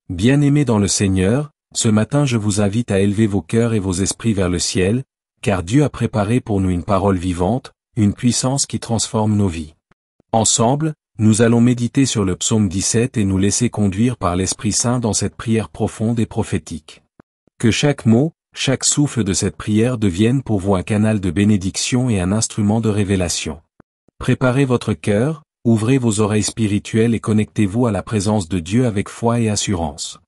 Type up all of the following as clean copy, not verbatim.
Bien-aimés dans le Seigneur, ce matin je vous invite à élever vos cœurs et vos esprits vers le ciel, car Dieu a préparé pour nous une parole vivante, une puissance qui transforme nos vies. Ensemble, nous allons méditer sur le psaume 17 et nous laisser conduire par l'Esprit Saint dans cette prière profonde et prophétique. Que chaque mot, chaque souffle de cette prière devienne pour vous un canal de bénédiction et un instrument de révélation. Préparez votre cœur, ouvrez vos oreilles spirituelles et connectez-vous à la présence de Dieu avec foi et assurance.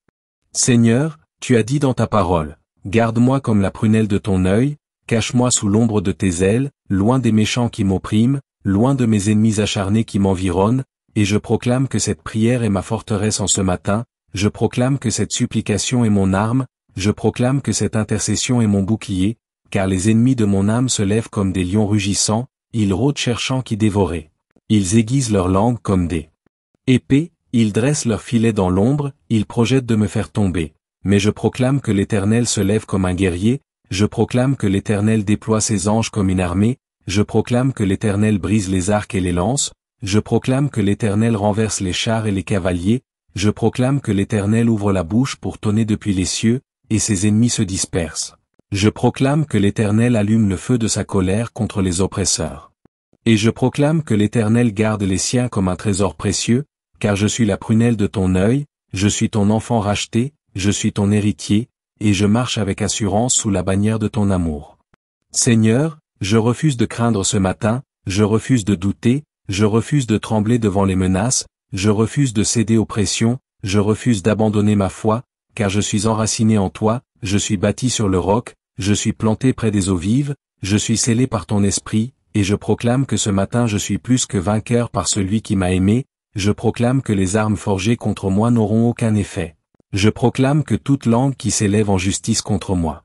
Seigneur, tu as dit dans ta parole, « Garde-moi comme la prunelle de ton œil, cache-moi sous l'ombre de tes ailes, loin des méchants qui m'oppriment, loin de mes ennemis acharnés qui m'environnent, et je proclame que cette prière est ma forteresse en ce matin, je proclame que cette supplication est mon arme, je proclame que cette intercession est mon bouclier, car les ennemis de mon âme se lèvent comme des lions rugissants, ils rôdent cherchant qui dévorer. Ils aiguisent leur langue comme des épées, ils dressent leurs filets dans l'ombre, ils projettent de me faire tomber. Mais je proclame que l'Éternel se lève comme un guerrier, je proclame que l'Éternel déploie ses anges comme une armée, je proclame que l'Éternel brise les arcs et les lances, je proclame que l'Éternel renverse les chars et les cavaliers, je proclame que l'Éternel ouvre la bouche pour tonner depuis les cieux, et ses ennemis se dispersent. Je proclame que l'Éternel allume le feu de sa colère contre les oppresseurs. Et je proclame que l'Éternel garde les siens comme un trésor précieux, car je suis la prunelle de ton œil, je suis ton enfant racheté, je suis ton héritier, et je marche avec assurance sous la bannière de ton amour. Seigneur, je refuse de craindre ce matin, je refuse de douter, je refuse de trembler devant les menaces, je refuse de céder aux pressions, je refuse d'abandonner ma foi, car je suis enraciné en toi, je suis bâti sur le roc, je suis planté près des eaux vives, je suis scellé par ton esprit, et je proclame que ce matin je suis plus que vainqueur par celui qui m'a aimé, je proclame que les armes forgées contre moi n'auront aucun effet. Je proclame que toute langue qui s'élève en justice contre moi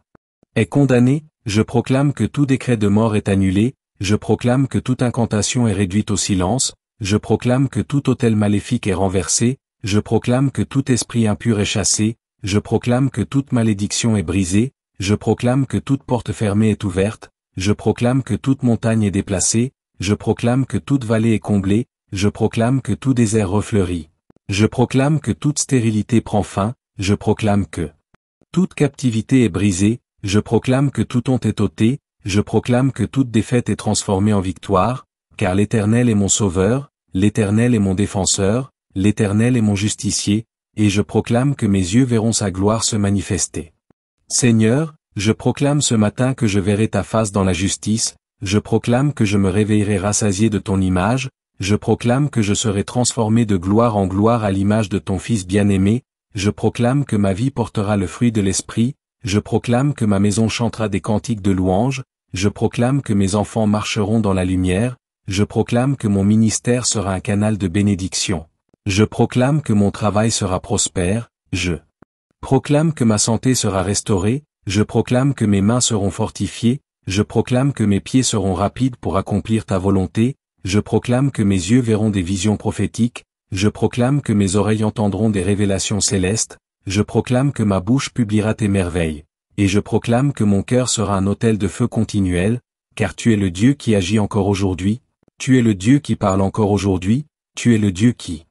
est condamnée, je proclame que tout décret de mort est annulé, je proclame que toute incantation est réduite au silence, je proclame que tout autel maléfique est renversé, je proclame que tout esprit impur est chassé, je proclame que toute malédiction est brisée, je proclame que toute porte fermée est ouverte, je proclame que toute montagne est déplacée, je proclame que toute vallée est comblée, je proclame que tout désert refleurit. Je proclame que toute stérilité prend fin, je proclame que toute captivité est brisée, je proclame que toute honte est ôtée, je proclame que toute défaite est transformée en victoire, car l'Éternel est mon sauveur, l'Éternel est mon défenseur, l'Éternel est mon justicier, et je proclame que mes yeux verront sa gloire se manifester. Seigneur, je proclame ce matin que je verrai ta face dans la justice, je proclame que je me réveillerai rassasié de ton image, je proclame que je serai transformé de gloire en gloire à l'image de ton Fils bien-aimé, je proclame que ma vie portera le fruit de l'Esprit, je proclame que ma maison chantera des cantiques de louange, je proclame que mes enfants marcheront dans la lumière, je proclame que mon ministère sera un canal de bénédiction. Je proclame que mon travail sera prospère, je proclame que ma santé sera restaurée, je proclame que mes mains seront fortifiées, je proclame que mes pieds seront rapides pour accomplir ta volonté, je proclame que mes yeux verront des visions prophétiques, je proclame que mes oreilles entendront des révélations célestes, je proclame que ma bouche publiera tes merveilles, et je proclame que mon cœur sera un autel de feu continuel, car tu es le Dieu qui agit encore aujourd'hui, tu es le Dieu qui parle encore aujourd'hui, tu es le Dieu qui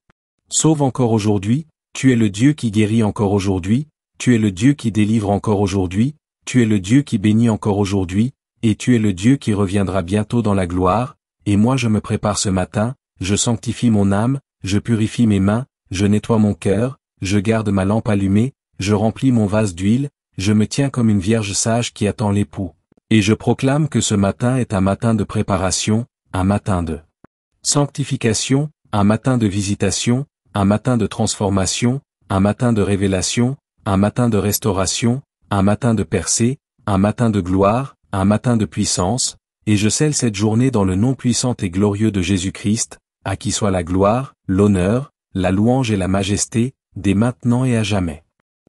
sauve encore aujourd'hui, tu es le Dieu qui guérit encore aujourd'hui, tu es le Dieu qui délivre encore aujourd'hui, tu es le Dieu qui bénit encore aujourd'hui, et tu es le Dieu qui reviendra bientôt dans la gloire, et moi je me prépare ce matin, je sanctifie mon âme, je purifie mes mains, je nettoie mon cœur, je garde ma lampe allumée, je remplis mon vase d'huile, je me tiens comme une vierge sage qui attend l'époux. Et je proclame que ce matin est un matin de préparation, un matin de sanctification, un matin de visitation, un matin de transformation, un matin de révélation, un matin de restauration, un matin de percée, un matin de gloire, un matin de puissance, et je scelle cette journée dans le nom puissant et glorieux de Jésus-Christ, à qui soit la gloire, l'honneur, la louange et la majesté, dès maintenant et à jamais.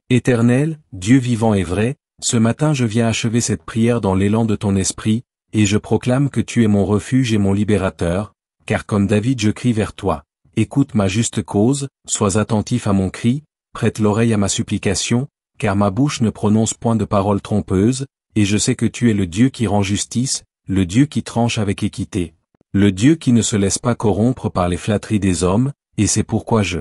Éternel, Dieu vivant et vrai, ce matin je viens achever cette prière dans l'élan de ton esprit, et je proclame que tu es mon refuge et mon libérateur, car comme David je crie vers toi. Écoute ma juste cause, sois attentif à mon cri, prête l'oreille à ma supplication, car ma bouche ne prononce point de paroles trompeuses, et je sais que tu es le Dieu qui rend justice, le Dieu qui tranche avec équité, le Dieu qui ne se laisse pas corrompre par les flatteries des hommes, et c'est pourquoi je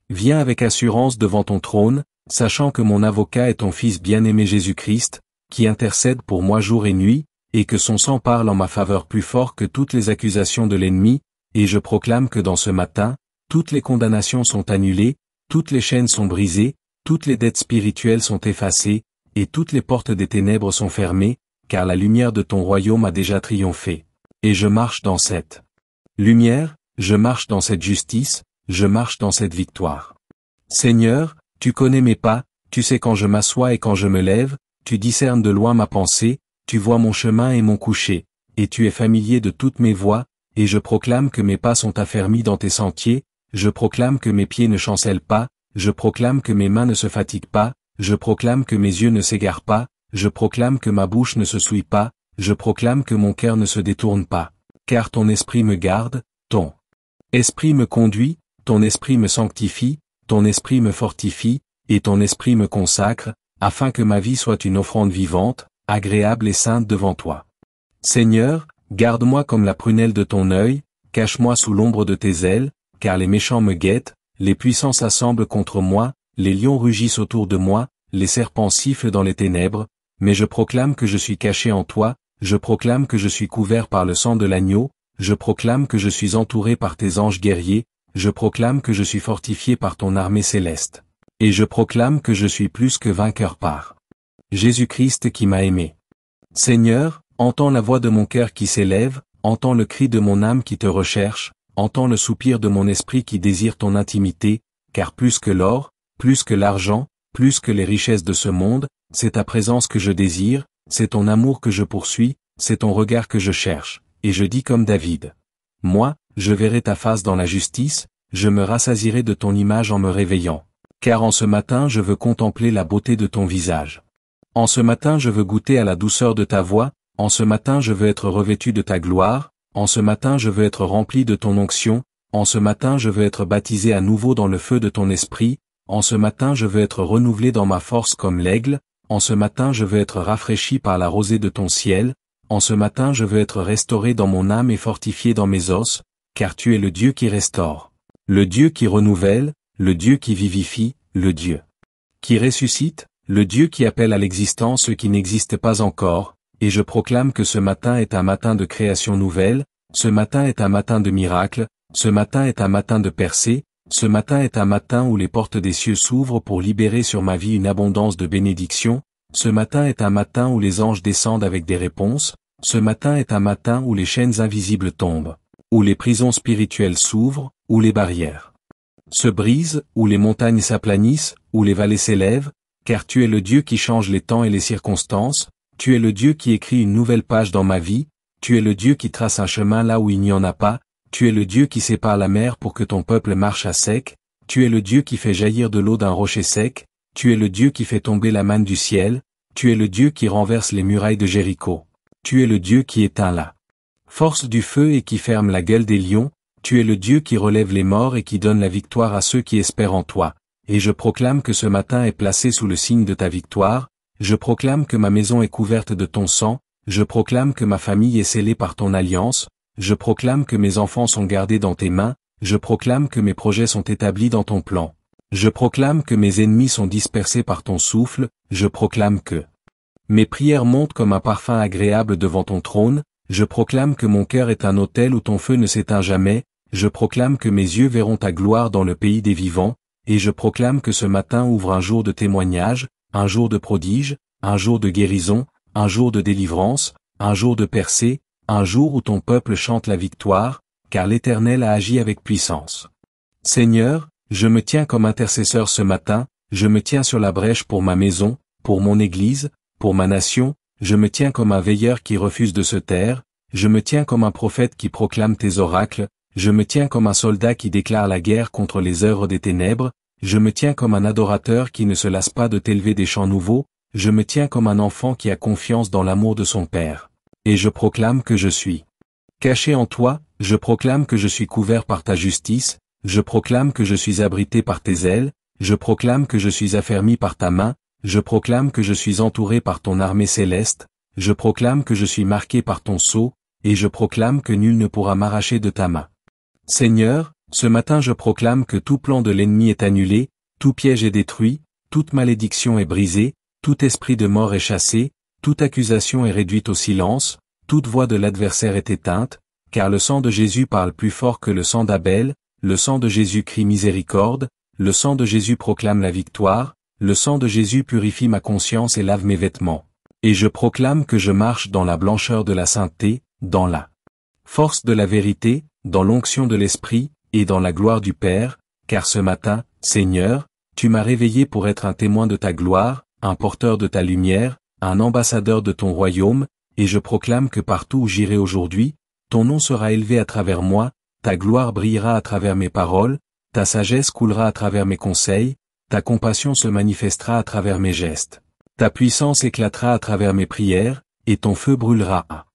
viens avec assurance devant ton trône, sachant que mon avocat est ton Fils bien-aimé Jésus-Christ, qui intercède pour moi jour et nuit, et que son sang parle en ma faveur plus fort que toutes les accusations de l'ennemi, et je proclame que dans ce matin, toutes les condamnations sont annulées, toutes les chaînes sont brisées, toutes les dettes spirituelles sont effacées, et toutes les portes des ténèbres sont fermées, car la lumière de ton royaume a déjà triomphé. Et je marche dans cette lumière, je marche dans cette justice, je marche dans cette victoire. Seigneur, tu connais mes pas, tu sais quand je m'assois et quand je me lève, tu discernes de loin ma pensée, tu vois mon chemin et mon coucher, et tu es familier de toutes mes voies, et je proclame que mes pas sont affermis dans tes sentiers, je proclame que mes pieds ne chancellent pas, je proclame que mes mains ne se fatiguent pas, je proclame que mes yeux ne s'égarent pas, je proclame que ma bouche ne se souille pas, je proclame que mon cœur ne se détourne pas, car ton esprit me garde, ton esprit me conduit, ton esprit me sanctifie, ton esprit me fortifie, et ton esprit me consacre, afin que ma vie soit une offrande vivante, agréable et sainte devant toi. Seigneur, garde-moi comme la prunelle de ton œil, cache-moi sous l'ombre de tes ailes, car les méchants me guettent, les puissants s'assemblent contre moi, les lions rugissent autour de moi, les serpents sifflent dans les ténèbres, mais je proclame que je suis caché en toi, je proclame que je suis couvert par le sang de l'agneau, je proclame que je suis entouré par tes anges guerriers, je proclame que je suis fortifié par ton armée céleste. Et je proclame que je suis plus que vainqueur par Jésus-Christ qui m'a aimé. Seigneur, entends la voix de mon cœur qui s'élève, entends le cri de mon âme qui te recherche, entends le soupir de mon esprit qui désire ton intimité, car plus que l'or, plus que l'argent, plus que les richesses de ce monde, c'est ta présence que je désire, c'est ton amour que je poursuis, c'est ton regard que je cherche, et je dis comme David. Moi, je verrai ta face dans la justice, je me rassasierai de ton image en me réveillant. Car en ce matin je veux contempler la beauté de ton visage. En ce matin je veux goûter à la douceur de ta voix, en ce matin je veux être revêtu de ta gloire, en ce matin je veux être rempli de ton onction, en ce matin je veux être baptisé à nouveau dans le feu de ton esprit, en ce matin je veux être renouvelé dans ma force comme l'aigle, en ce matin je veux être rafraîchi par la rosée de ton ciel, en ce matin je veux être restauré dans mon âme et fortifié dans mes os, car tu es le Dieu qui restaure, le Dieu qui renouvelle, le Dieu qui vivifie, le Dieu qui ressuscite, le Dieu qui appelle à l'existence ce qui n'existe pas encore, et je proclame que ce matin est un matin de création nouvelle, ce matin est un matin de miracle, ce matin est un matin de percée, ce matin est un matin où les portes des cieux s'ouvrent pour libérer sur ma vie une abondance de bénédictions, ce matin est un matin où les anges descendent avec des réponses, ce matin est un matin où les chaînes invisibles tombent, où les prisons spirituelles s'ouvrent, où les barrières se brisent, où les montagnes s'aplanissent, où les vallées s'élèvent, car tu es le Dieu qui change les temps et les circonstances, tu es le Dieu qui écrit une nouvelle page dans ma vie, tu es le Dieu qui trace un chemin là où il n'y en a pas, tu es le Dieu qui sépare la mer pour que ton peuple marche à sec, tu es le Dieu qui fait jaillir de l'eau d'un rocher sec, tu es le Dieu qui fait tomber la manne du ciel, tu es le Dieu qui renverse les murailles de Jéricho, tu es le Dieu qui éteint la force du feu et qui ferme la gueule des lions, tu es le Dieu qui relève les morts et qui donne la victoire à ceux qui espèrent en toi, et je proclame que ce matin est placé sous le signe de ta victoire, je proclame que ma maison est couverte de ton sang, je proclame que ma famille est scellée par ton alliance, je proclame que mes enfants sont gardés dans tes mains, je proclame que mes projets sont établis dans ton plan, je proclame que mes ennemis sont dispersés par ton souffle, je proclame que mes prières montent comme un parfum agréable devant ton trône, je proclame que mon cœur est un autel où ton feu ne s'éteint jamais, je proclame que mes yeux verront ta gloire dans le pays des vivants, et je proclame que ce matin ouvre un jour de témoignage, un jour de prodige, un jour de guérison, un jour de délivrance, un jour de percée, un jour où ton peuple chante la victoire, car l'Éternel a agi avec puissance. Seigneur, je me tiens comme intercesseur ce matin, je me tiens sur la brèche pour ma maison, pour mon Église, pour ma nation, je me tiens comme un veilleur qui refuse de se taire, je me tiens comme un prophète qui proclame tes oracles, je me tiens comme un soldat qui déclare la guerre contre les œuvres des ténèbres, je me tiens comme un adorateur qui ne se lasse pas de t'élever des chants nouveaux, je me tiens comme un enfant qui a confiance dans l'amour de son Père. Et je proclame que je suis caché en toi, je proclame que je suis couvert par ta justice, je proclame que je suis abrité par tes ailes, je proclame que je suis affermi par ta main, je proclame que je suis entouré par ton armée céleste, je proclame que je suis marqué par ton sceau, et je proclame que nul ne pourra m'arracher de ta main. Seigneur, Ce matin je proclame que tout plan de l'ennemi est annulé, tout piège est détruit, toute malédiction est brisée, tout esprit de mort est chassé, toute accusation est réduite au silence, toute voix de l'adversaire est éteinte, car le sang de Jésus parle plus fort que le sang d'Abel, le sang de Jésus crie miséricorde, le sang de Jésus proclame la victoire, le sang de Jésus purifie ma conscience et lave mes vêtements. Et je proclame que je marche dans la blancheur de la sainteté, dans la force de la vérité, dans l'onction de l'Esprit, et dans la gloire du Père, car ce matin, Seigneur, tu m'as réveillé pour être un témoin de ta gloire, un porteur de ta lumière, un ambassadeur de ton royaume, et je proclame que partout où j'irai aujourd'hui, ton nom sera élevé à travers moi, ta gloire brillera à travers mes paroles, ta sagesse coulera à travers mes conseils, ta compassion se manifestera à travers mes gestes. Ta puissance éclatera à travers mes prières, et ton feu brûlera à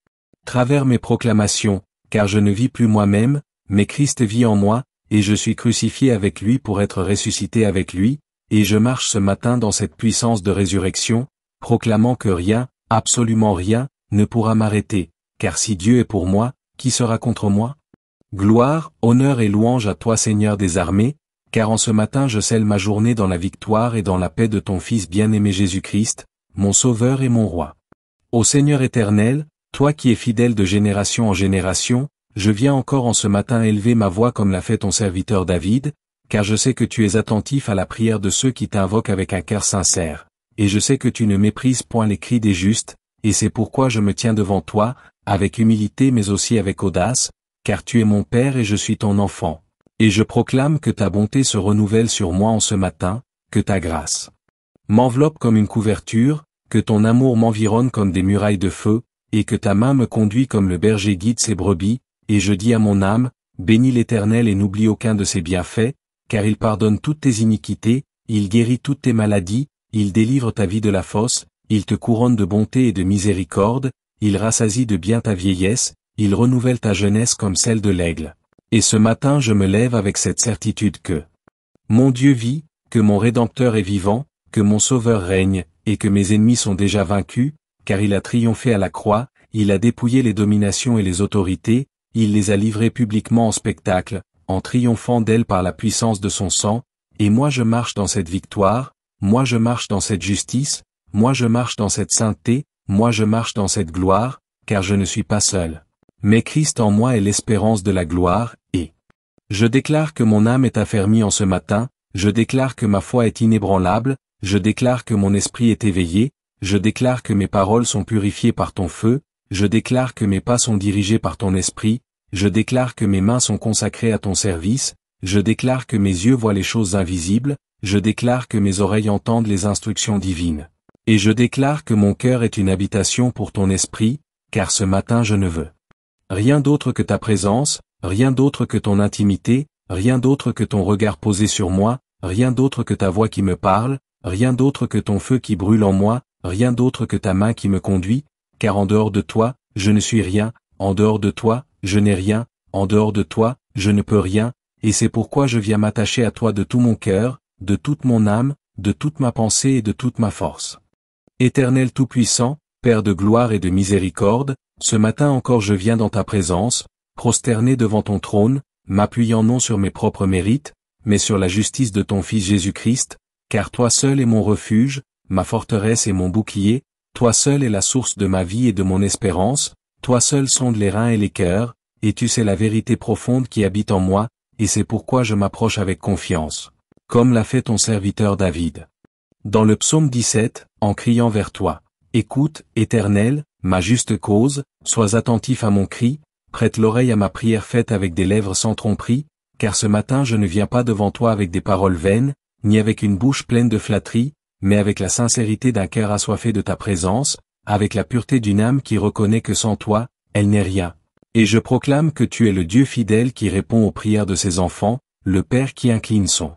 travers mes proclamations, car je ne vis plus moi-même, mais Christ vit en moi, et je suis crucifié avec lui pour être ressuscité avec lui, et je marche ce matin dans cette puissance de résurrection, proclamant que rien, absolument rien, ne pourra m'arrêter, car si Dieu est pour moi, qui sera contre moi? Gloire, honneur et louange à toi Seigneur des armées, car en ce matin je scelle ma journée dans la victoire et dans la paix de ton Fils bien-aimé Jésus-Christ, mon Sauveur et mon Roi. Ô Seigneur éternel, toi qui es fidèle de génération en génération, je viens encore en ce matin élever ma voix comme l'a fait ton serviteur David, car je sais que tu es attentif à la prière de ceux qui t'invoquent avec un cœur sincère, et je sais que tu ne méprises point les cris des justes, et c'est pourquoi je me tiens devant toi, avec humilité mais aussi avec audace, car tu es mon Père et je suis ton enfant. Et je proclame que ta bonté se renouvelle sur moi en ce matin, que ta grâce m'enveloppe comme une couverture, que ton amour m'environne comme des murailles de feu, et que ta main me conduit comme le berger guide ses brebis, et je dis à mon âme, bénis l'Éternel et n'oublie aucun de ses bienfaits, car il pardonne toutes tes iniquités, il guérit toutes tes maladies, il délivre ta vie de la fosse, il te couronne de bonté et de miséricorde, il rassasie de bien ta vieillesse, il renouvelle ta jeunesse comme celle de l'aigle. Et ce matin je me lève avec cette certitude que mon Dieu vit, que mon Rédempteur est vivant, que mon Sauveur règne, et que mes ennemis sont déjà vaincus, car il a triomphé à la croix, il a dépouillé les dominations et les autorités, il les a livrées publiquement en spectacle, en triomphant d'elles par la puissance de son sang, et moi je marche dans cette victoire, moi je marche dans cette justice, moi je marche dans cette sainteté, moi je marche dans cette gloire, car je ne suis pas seul. Mais Christ en moi est l'espérance de la gloire, et je déclare que mon âme est affermie en ce matin, je déclare que ma foi est inébranlable, je déclare que mon esprit est éveillé, je déclare que mes paroles sont purifiées par ton feu, je déclare que mes pas sont dirigés par ton esprit, je déclare que mes mains sont consacrées à ton service, je déclare que mes yeux voient les choses invisibles, je déclare que mes oreilles entendent les instructions divines. Et je déclare que mon cœur est une habitation pour ton esprit, car ce matin je ne veux rien d'autre que ta présence, rien d'autre que ton intimité, rien d'autre que ton regard posé sur moi, rien d'autre que ta voix qui me parle, rien d'autre que ton feu qui brûle en moi, rien d'autre que ta main qui me conduit, car en dehors de toi, je ne suis rien, en dehors de toi, je n'ai rien, en dehors de toi, je ne peux rien, et c'est pourquoi je viens m'attacher à toi de tout mon cœur, de toute mon âme, de toute ma pensée et de toute ma force. Éternel Tout-Puissant, Père de gloire et de miséricorde, ce matin encore je viens dans ta présence, prosterné devant ton trône, m'appuyant non sur mes propres mérites, mais sur la justice de ton Fils Jésus-Christ, car toi seul es mon refuge, ma forteresse et mon bouclier, toi seul es la source de ma vie et de mon espérance, toi seul sonde les reins et les cœurs, et tu sais la vérité profonde qui habite en moi, et c'est pourquoi je m'approche avec confiance, comme l'a fait ton serviteur David. Dans le psaume 17, en criant vers toi, écoute, Éternel, ma juste cause, sois attentif à mon cri, prête l'oreille à ma prière faite avec des lèvres sans tromperie, car ce matin je ne viens pas devant toi avec des paroles vaines, ni avec une bouche pleine de flatteries, mais avec la sincérité d'un cœur assoiffé de ta présence, avec la pureté d'une âme qui reconnaît que sans toi, elle n'est rien. Et je proclame que tu es le Dieu fidèle qui répond aux prières de ses enfants, le Père qui incline son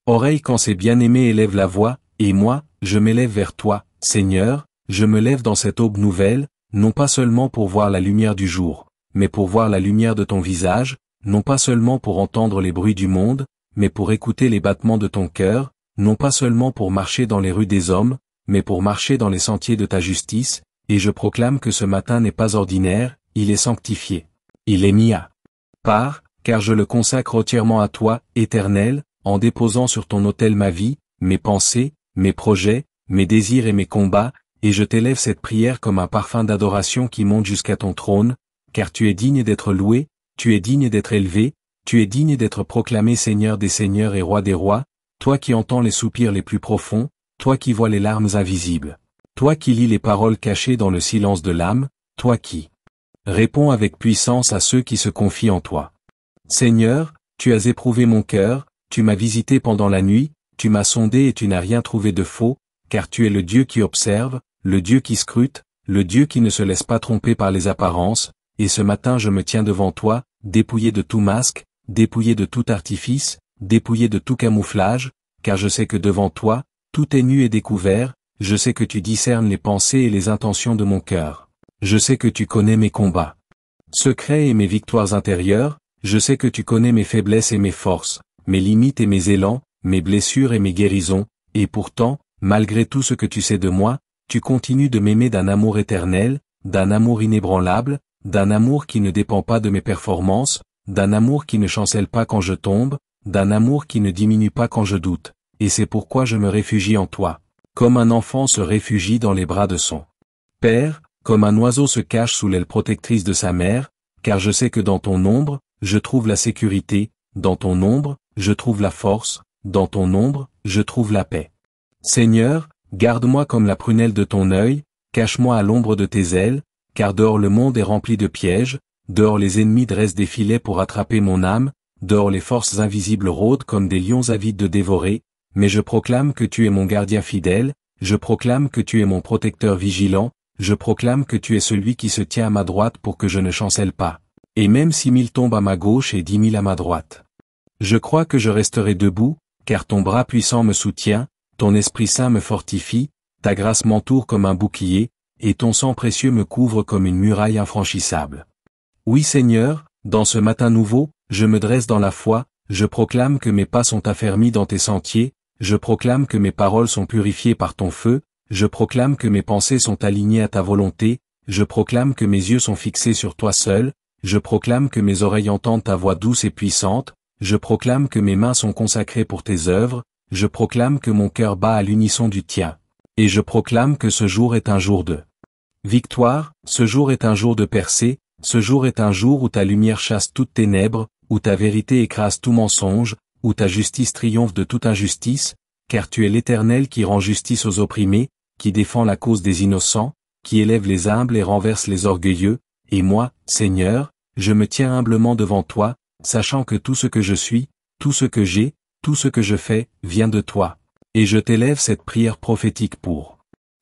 oreille quand ses bien-aimés élèvent la voix, et moi, je m'élève vers toi, Seigneur, je me lève dans cette aube nouvelle, non pas seulement pour voir la lumière du jour, mais pour voir la lumière de ton visage, non pas seulement pour entendre les bruits du monde, mais pour écouter les battements de ton cœur, non pas seulement pour marcher dans les rues des hommes, mais pour marcher dans les sentiers de ta justice, et je proclame que ce matin n'est pas ordinaire, il est sanctifié. Il est mis à part, car je le consacre entièrement à toi, Éternel, en déposant sur ton autel ma vie, mes pensées, mes projets, mes désirs et mes combats, et je t'élève cette prière comme un parfum d'adoration qui monte jusqu'à ton trône, car tu es digne d'être loué, tu es digne d'être élevé, tu es digne d'être proclamé Seigneur des seigneurs et Roi des rois, toi qui entends les soupirs les plus profonds, toi qui vois les larmes invisibles, toi qui lis les paroles cachées dans le silence de l'âme, toi qui réponds avec puissance à ceux qui se confient en toi. Seigneur, tu as éprouvé mon cœur, tu m'as visité pendant la nuit, tu m'as sondé et tu n'as rien trouvé de faux, car tu es le Dieu qui observe, le Dieu qui scrute, le Dieu qui ne se laisse pas tromper par les apparences, et ce matin je me tiens devant toi, dépouillé de tout masque, dépouillé de tout artifice, dépouillé de tout camouflage, car je sais que devant toi, tout est nu et découvert, je sais que tu discernes les pensées et les intentions de mon cœur. Je sais que tu connais mes combats secrets et mes victoires intérieures, je sais que tu connais mes faiblesses et mes forces, mes limites et mes élans, mes blessures et mes guérisons, et pourtant, malgré tout ce que tu sais de moi, tu continues de m'aimer d'un amour éternel, d'un amour inébranlable, d'un amour qui ne dépend pas de mes performances, d'un amour qui ne chancelle pas quand je tombe, d'un amour qui ne diminue pas quand je doute, et c'est pourquoi je me réfugie en toi, comme un enfant se réfugie dans les bras de son père, comme un oiseau se cache sous l'aile protectrice de sa mère, car je sais que dans ton ombre, je trouve la sécurité, dans ton ombre, je trouve la force, dans ton ombre, je trouve la paix. Seigneur, garde-moi comme la prunelle de ton œil, cache-moi à l'ombre de tes ailes, car dehors le monde est rempli de pièges, dehors les ennemis dressent des filets pour attraper mon âme, dehors les forces invisibles rôdent comme des lions avides de dévorer, mais je proclame que tu es mon gardien fidèle, je proclame que tu es mon protecteur vigilant, je proclame que tu es celui qui se tient à ma droite pour que je ne chancelle pas. Et même 6 000 tombent à ma gauche et 10 000 à ma droite. Je crois que je resterai debout, car ton bras puissant me soutient, ton Esprit Saint me fortifie, ta grâce m'entoure comme un bouclier, et ton sang précieux me couvre comme une muraille infranchissable. Oui Seigneur, dans ce matin nouveau, je me dresse dans la foi, je proclame que mes pas sont affermis dans tes sentiers, je proclame que mes paroles sont purifiées par ton feu, je proclame que mes pensées sont alignées à ta volonté, je proclame que mes yeux sont fixés sur toi seul, je proclame que mes oreilles entendent ta voix douce et puissante, je proclame que mes mains sont consacrées pour tes œuvres, je proclame que mon cœur bat à l'unisson du tien. Et je proclame que ce jour est un jour de victoire, ce jour est un jour de percée, ce jour est un jour où ta lumière chasse toutes ténèbres, où ta vérité écrase tout mensonge, où ta justice triomphe de toute injustice, car tu es l'Éternel qui rend justice aux opprimés, qui défend la cause des innocents, qui élève les humbles et renverse les orgueilleux, et moi, Seigneur, je me tiens humblement devant toi, sachant que tout ce que je suis, tout ce que j'ai, tout ce que je fais, vient de toi. Et je t'élève cette prière prophétique pour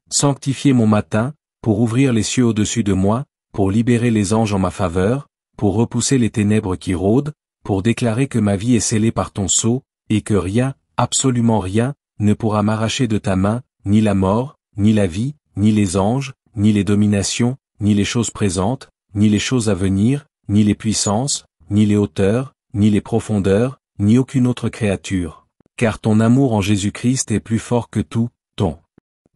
sanctifier mon matin, pour ouvrir les cieux au-dessus de moi, pour libérer les anges en ma faveur, pour repousser les ténèbres qui rôdent, pour déclarer que ma vie est scellée par ton sceau, et que rien, absolument rien, ne pourra m'arracher de ta main, ni la mort, ni la vie, ni les anges, ni les dominations, ni les choses présentes, ni les choses à venir, ni les puissances, ni les hauteurs, ni les profondeurs, ni aucune autre créature. Car ton amour en Jésus-Christ est plus fort que tout, ton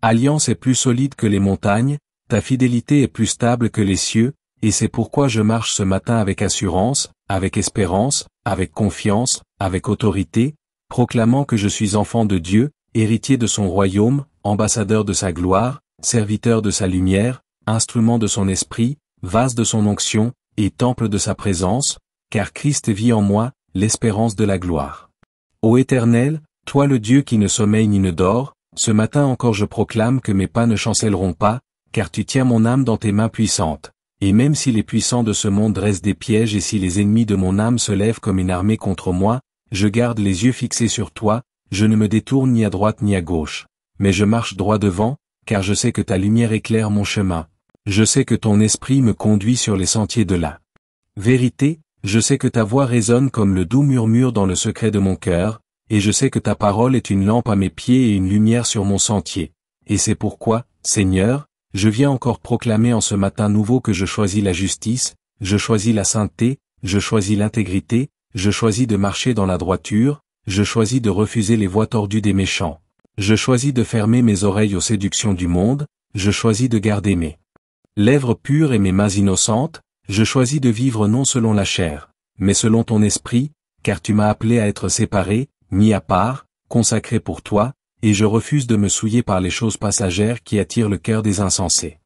alliance est plus solide que les montagnes, ta fidélité est plus stable que les cieux, et c'est pourquoi je marche ce matin avec assurance, avec espérance, avec confiance, avec autorité, proclamant que je suis enfant de Dieu, héritier de son royaume, ambassadeur de sa gloire, serviteur de sa lumière, instrument de son esprit, vase de son onction, et temple de sa présence, car Christ vit en moi, l'espérance de la gloire. Ô Éternel, toi le Dieu qui ne sommeille ni ne dort, ce matin encore je proclame que mes pas ne chancelleront pas, car tu tiens mon âme dans tes mains puissantes. Et même si les puissants de ce monde dressent des pièges et si les ennemis de mon âme se lèvent comme une armée contre moi, je garde les yeux fixés sur toi, je ne me détourne ni à droite ni à gauche. Mais je marche droit devant, car je sais que ta lumière éclaire mon chemin. Je sais que ton esprit me conduit sur les sentiers de la vérité, je sais que ta voix résonne comme le doux murmure dans le secret de mon cœur, et je sais que ta parole est une lampe à mes pieds et une lumière sur mon sentier. Et c'est pourquoi, Seigneur, je viens encore proclamer en ce matin nouveau que je choisis la justice, je choisis la sainteté, je choisis l'intégrité, je choisis de marcher dans la droiture, je choisis de refuser les voies tordues des méchants. Je choisis de fermer mes oreilles aux séductions du monde, je choisis de garder mes lèvres pures et mes mains innocentes, je choisis de vivre non selon la chair, mais selon ton esprit, car tu m'as appelé à être séparé, mis à part, consacré pour toi, et je refuse de me souiller par les choses passagères qui attirent le cœur des insensés.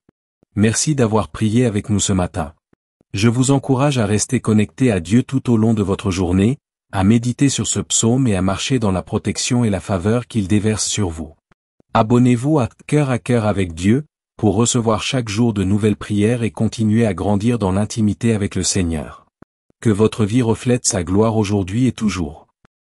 Merci d'avoir prié avec nous ce matin. Je vous encourage à rester connecté à Dieu tout au long de votre journée, à méditer sur ce psaume et à marcher dans la protection et la faveur qu'il déverse sur vous. Abonnez-vous à Cœur avec Dieu, pour recevoir chaque jour de nouvelles prières et continuer à grandir dans l'intimité avec le Seigneur. Que votre vie reflète sa gloire aujourd'hui et toujours.